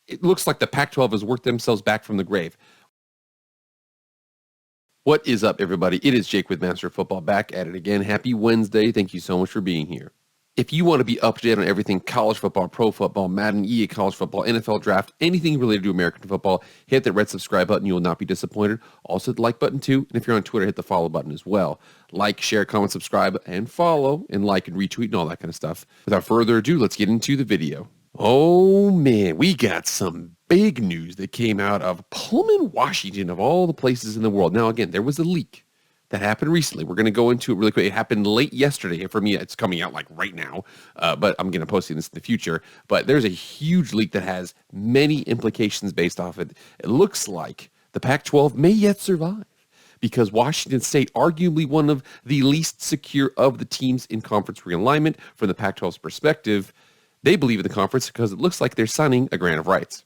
It looks like the Pac-12 has worked themselves back from the grave. What is up, everybody? It is Jake with Master of Football back at it again. Happy Wednesday. Thank you so much for being here. If you want to be up to date on everything college football, pro football, Madden, EA college football, NFL draft, anything related to American football, hit that red subscribe button. You will not be disappointed. Also, hit the like button too. And if you're on Twitter, hit the follow button as well. Like, share, comment, subscribe, and follow, and like and retweet and all that kind of stuff. Without further ado, let's get into the video. Oh man, we got some big news that came out of Pullman, Washington, of all the places in the world. Now, again, there was a leak that happened recently. We're going to go into it really quick. It happened late yesterday. For me, it's coming out like right now, but I'm going to post this in the future. But there's a huge leak that has many implications based off it. It looks like the Pac-12 may yet survive because Washington State, arguably one of the least secure of the teams in conference realignment from the Pac-12's perspective, they believe in the conference because it looks like they're signing a grant of rights.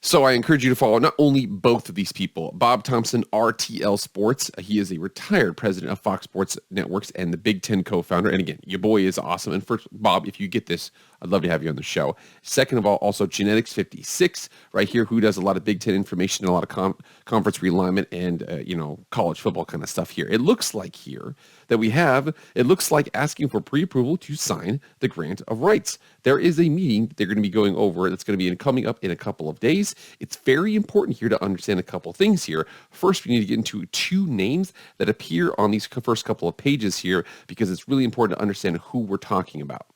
So I encourage you to follow not only both of these people, Bob Thompson, RTL Sports. He is a retired president of Fox Sports Networks and the Big Ten co-founder. And again, your boy is awesome. And first, Bob, if you get this, I'd love to have you on the show. Second of all, also Genetics 56 right here, who does a lot of Big Ten information and a lot of conference realignment and, college football kind of stuff here. It looks like here that it looks like asking for pre-approval to sign the grant of rights. There is a meeting they're going to be going over that's going to be coming up in a couple of days. It's very important here to understand a couple things here. First, we need to get into two names that appear on these first couple of pages here because it's really important to understand who we're talking about.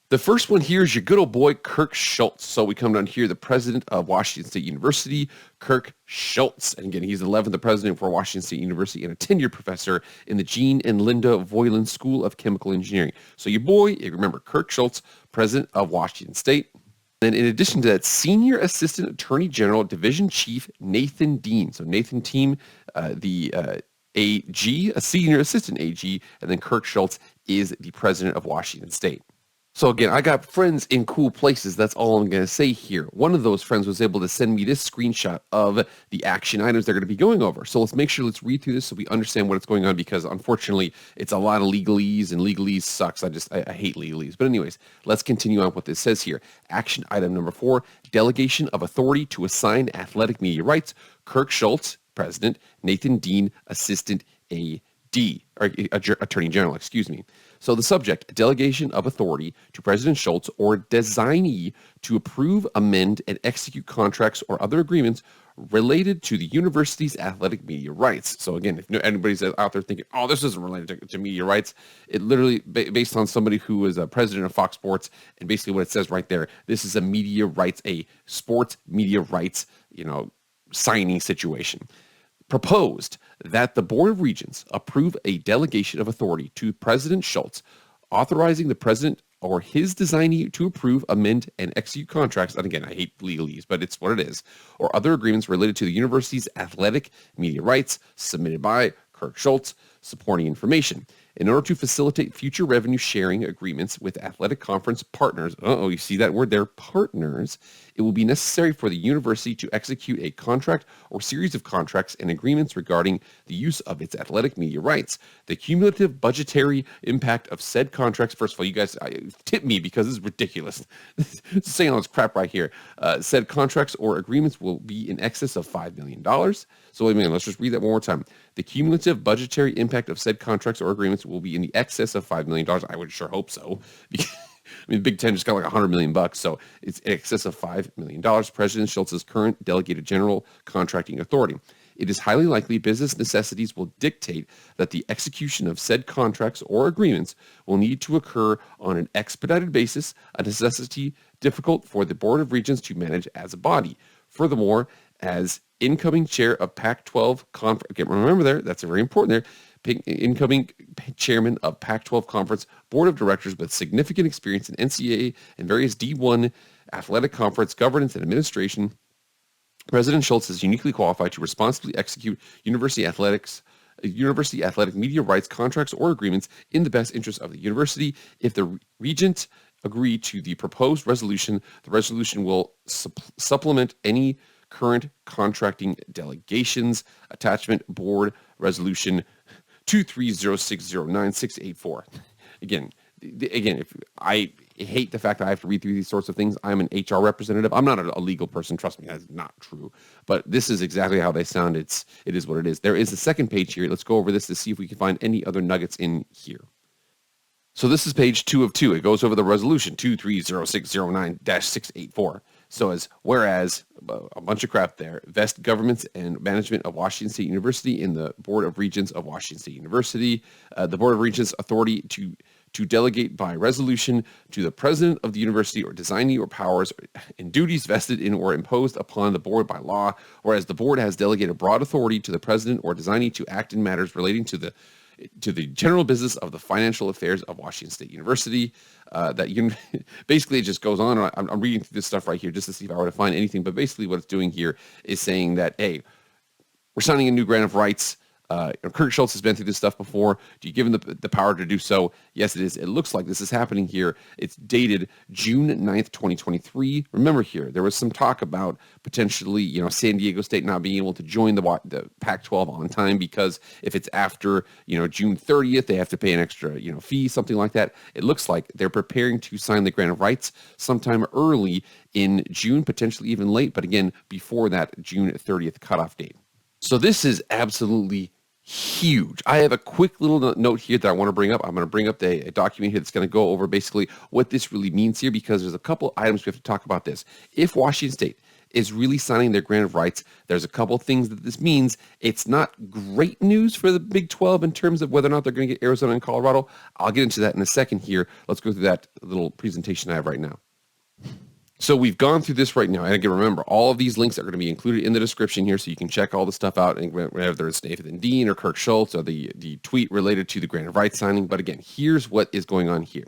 The first one here is your good old boy, Kirk Schultz. So we come down here, the president of Washington State University, Kirk Schultz. And again, he's the 11th president for Washington State University and a tenured professor in the Gene and Linda Voiland School of Chemical Engineering. So your boy, remember, Kirk Schultz, president of Washington State. Then in addition to that, Senior Assistant Attorney General, Division Chief Nathan Dean. So Nathan Dean, AG, a Senior Assistant AG, and then Kirk Schultz is the president of Washington State. So again, I got friends in cool places. That's all I'm going to say here. One of those friends was able to send me this screenshot of the action items they're going to be going over. So let's read through this so we understand what's going on because unfortunately, it's a lot of legalese and legalese sucks. I hate legalese. But anyways, let's continue on what this says here. Action item number 4, delegation of authority to assign athletic media rights. Kirk Schultz, president. Nathan Dean, assistant Attorney General, excuse me. So the subject, delegation of authority to President Schultz or designee to approve, amend, and execute contracts or other agreements related to the university's athletic media rights. So again, if anybody's out there thinking, oh, this isn't related to media rights, it literally, based on somebody who is a president of Fox Sports, and basically what it says right there, this is a media rights, a sports media rights, signing situation. Proposed that the Board of Regents approve a delegation of authority to President Schultz, authorizing the president or his designee to approve, amend, and execute contracts, and again, I hate legalese, but it's what it is, or other agreements related to the university's athletic media rights submitted by Kirk Schultz, supporting information. In order to facilitate future revenue sharing agreements with athletic conference partners, you see that word there, partners, it will be necessary for the university to execute a contract or series of contracts and agreements regarding the use of its athletic media rights. The cumulative budgetary impact of said contracts, first of all, you guys tip me because this is ridiculous. Saying all this crap right here. Said contracts or agreements will be in excess of $5 million. So let's just read that one more time. The cumulative budgetary impact of said contracts or agreements will be in the excess of $5 million. I would sure hope so. Big Ten just got like $100 million, so it's in excess of $5 million. President Schultz's current delegated general contracting authority. It is highly likely business necessities will dictate that the execution of said contracts or agreements will need to occur on an expedited basis, a necessity difficult for the Board of Regents to manage as a body. Furthermore, as incoming chair of Pac-12 conference, again, remember there, that's very important there, incoming chairman of Pac-12 Conference Board of Directors with significant experience in NCAA and various D1 athletic conference governance and administration, President Schultz is uniquely qualified to responsibly execute university athletic media rights contracts or agreements in the best interest of the university. If the regent agree to the proposed resolution, the resolution will supplement any current contracting delegations. Attachment Board Resolution 230609684. Again, if I hate the fact that I have to read through these sorts of things. I'm an HR representative. I'm not a legal person. Trust me, that's not true. But this is exactly how they sound. It is what it is. There is a second page here. Let's go over this to see if we can find any other nuggets in here. So this is page 2 of 2. It goes over the resolution 230609-684. So whereas a bunch of crap there, vest governments and management of Washington State University in the Board of Regents of Washington State University. The Board of Regents authority to delegate by resolution to the president of the university or designee or powers and duties vested in or imposed upon the board by law, whereas the board has delegated broad authority to the president or designee to act in matters relating to the general business of the financial affairs of Washington State University. Basically, it just goes on. I'm reading through this stuff right here just to see if I were to find anything. But basically, what it's doing here is saying that, hey, we're signing a new grant of rights. Kirk Schultz has been through this stuff before. Do you give him the power to do so? Yes, it is. It looks like this is happening here. It's dated June 9th, 2023. Remember here, there was some talk about potentially, San Diego State not being able to join the Pac-12 on time because if it's after, June 30th, they have to pay an extra, fee, something like that. It looks like they're preparing to sign the grant of rights sometime early in June, potentially even late, but again, before that June 30th cutoff date. So this is absolutely huge. I have a quick little note here that I want to bring up. I'm going to bring up a document here that's going to go over basically what this really means here, because there's a couple items we have to talk about this. If Washington State is really signing their grant of rights, there's a couple things that this means. It's not great news for the Big 12 in terms of whether or not they're going to get Arizona and Colorado. I'll get into that in a second here. Let's go through that little presentation I have right now. So we've gone through this right now. And again, remember, all of these links are going to be included in the description here, so you can check all the stuff out, and whether it's Nathan Dean or Kirk Schultz or the tweet related to the grant of rights signing. But again, here's what is going on here.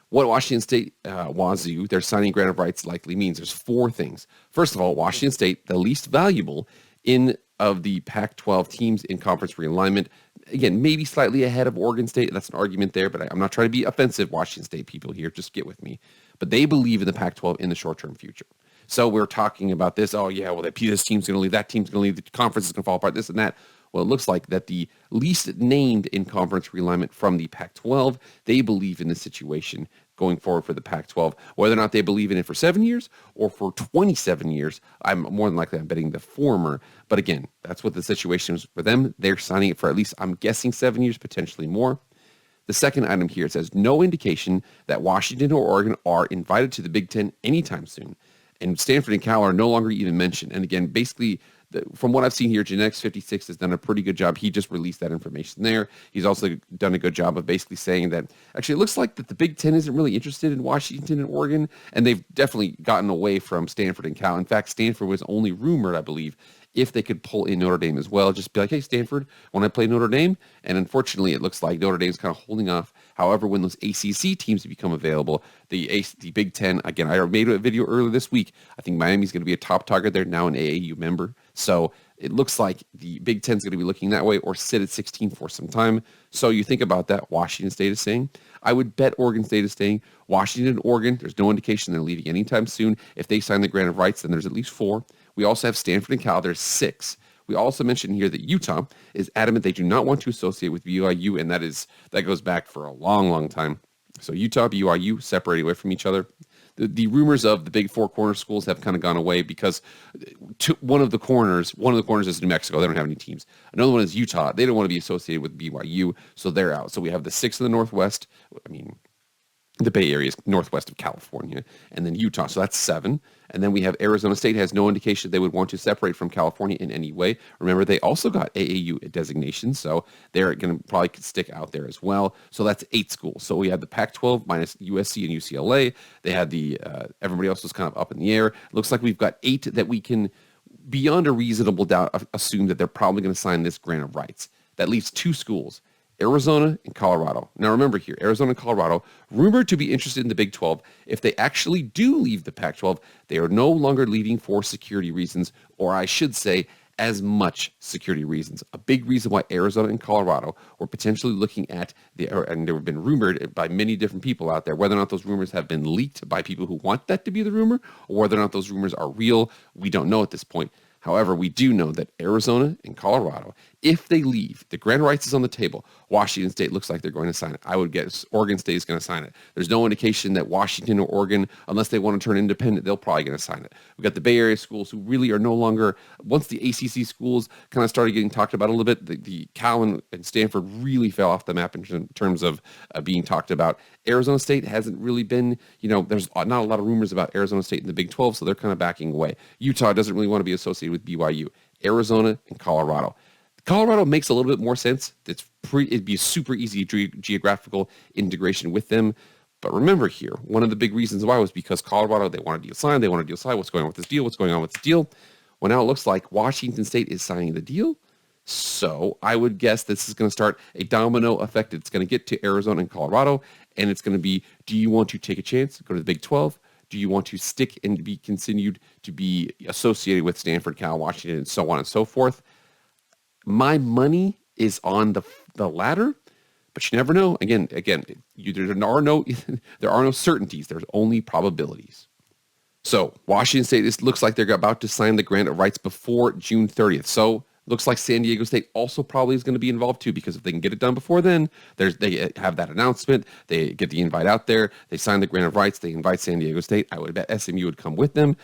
What Washington State, Wazoo, their signing grant of rights likely means. There's 4 things. First of all, Washington State, the least valuable of the Pac-12 teams in conference realignment. Again, maybe slightly ahead of Oregon State. That's an argument there, but I'm not trying to be offensive, Washington State people here. Just get with me. But they believe in the Pac-12 in the short-term future. So we're talking about this. Oh, yeah, well, this team's going to leave. That team's going to leave. The conference is going to fall apart, this and that. Well, it looks like that the least named in conference realignment from the Pac-12, they believe in this situation going forward for the Pac-12. Whether or not they believe in it for 7 years or for 27 years, I'm more than likely I'm betting the former. But again, that's what the situation is for them. They're signing it for at least, I'm guessing, 7 years, potentially more. The second item here, it says no indication that Washington or Oregon are invited to the Big Ten anytime soon. And Stanford and Cal are no longer even mentioned. And again, basically, from what I've seen here, Genetics 56 has done a pretty good job. He just released that information there. He's also done a good job of basically saying that, actually, it looks like that the Big Ten isn't really interested in Washington and Oregon, and they've definitely gotten away from Stanford and Cal. In fact, Stanford was only rumored, I believe, if they could pull in Notre Dame as well. Just be like, hey, Stanford, want to play Notre Dame? And unfortunately, it looks like Notre Dame's kind of holding off. However, when those ACC teams become available, the Big Ten, again, I made a video earlier this week. I think Miami's going to be a top target. They're now an AAU member. So it looks like the Big Ten's going to be looking that way or sit at 16 for some time. So you think about that. Washington State is saying. I would bet Oregon State is staying. Washington and Oregon, there's no indication they're leaving anytime soon. If they sign the grant of rights, then there's at least 4. We also have Stanford and Cal. There's 6. We also mentioned here that Utah is adamant they do not want to associate with BYU, and that goes back for a long, long time. So Utah, BYU, separated away from each other. The rumors of the big 4 corner schools have kind of gone away because one of the corners is New Mexico. They don't have any teams. Another one is Utah. They don't want to be associated with BYU, so they're out. So we have the 6 in the Northwest. The Bay Area is northwest of California, and then Utah. So that's 7. And then we have Arizona State has no indication they would want to separate from California in any way. Remember, they also got AAU designation, so they're going to probably stick out there as well. So that's 8 schools. So we have the Pac-12 minus USC and UCLA. They had everybody else was kind of up in the air. It looks like we've got 8 that we can, beyond a reasonable doubt, assume that they're probably going to sign this grant of rights. That leaves 2 schools. Arizona and Colorado. Now remember here, Arizona and Colorado, rumored to be interested in the Big 12. If they actually do leave the Pac-12, they are no longer leaving for security reasons, or I should say, as much security reasons. A big reason why Arizona and Colorado were potentially looking at, and there have been rumored by many different people out there, whether or not those rumors have been leaked by people who want that to be the rumor, or whether or not those rumors are real, we don't know at this point. However, we do know that Arizona and Colorado, if they leave, the grant of rights is on the table. Washington State looks like they're going to sign it. I would guess Oregon State is going to sign it. There's no indication that Washington or Oregon, unless they want to turn independent, they'll probably going to sign it. We've got the Bay Area schools who really are no longer, once the ACC schools kind of started getting talked about a little bit, the Cal and Stanford really fell off the map in terms of being talked about. Arizona State hasn't really been, there's not a lot of rumors about Arizona State in the Big 12, so they're kind of backing away. Utah doesn't really want to be associated with BYU. Arizona and Colorado. Colorado makes a little bit more sense. It'd be a super easy geographical integration with them. But remember here, one of the big reasons why was because Colorado, they want a deal signed. They want a deal signed. What's going on with this deal? What's going on with this deal? Well, now it looks like Washington State is signing the deal. So I would guess this is going to start a domino effect. It's going to get to Arizona and Colorado, and it's going to be, do you want to take a chance, go to the Big 12? Do you want to stick and be continued to be associated with Stanford, Cal, Washington, and so on and so forth? My money is on the latter, but you never know. Again, there are no certainties. There's only probabilities. So Washington State looks like they're about to sign the grant of rights before June 30th. So looks like San Diego State also probably is going to be involved too, because if they can get it done before then, they have that announcement, they get the invite out there, they sign the grant of rights, they invite San Diego State. I would bet SMU would come with them.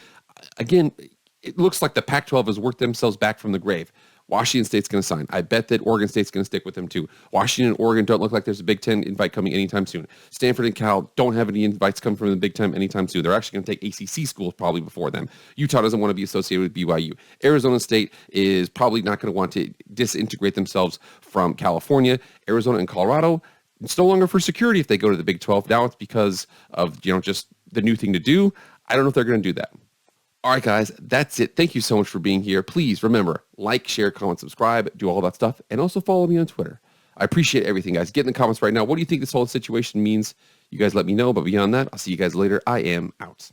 Again, it looks like the Pac-12 has worked themselves back from the grave. Washington State's going to sign. I bet that Oregon State's going to stick with them too. Washington and Oregon don't look like there's a Big Ten invite coming anytime soon. Stanford and Cal don't have any invites coming from the Big Ten anytime soon. They're actually going to take ACC schools probably before them. Utah doesn't want to be associated with BYU. Arizona State is probably not going to want to disintegrate themselves from California. Arizona and Colorado, it's no longer for security if they go to the Big 12. Now it's because of just the new thing to do. I don't know if they're going to do that. All right, guys, that's it. Thank you so much for being here. Please remember, like, share, comment, subscribe, do all that stuff, and also follow me on Twitter. I appreciate everything, guys. Get in the comments right now. What do you think this whole situation means? You guys let me know, but beyond that, I'll see you guys later. I am out.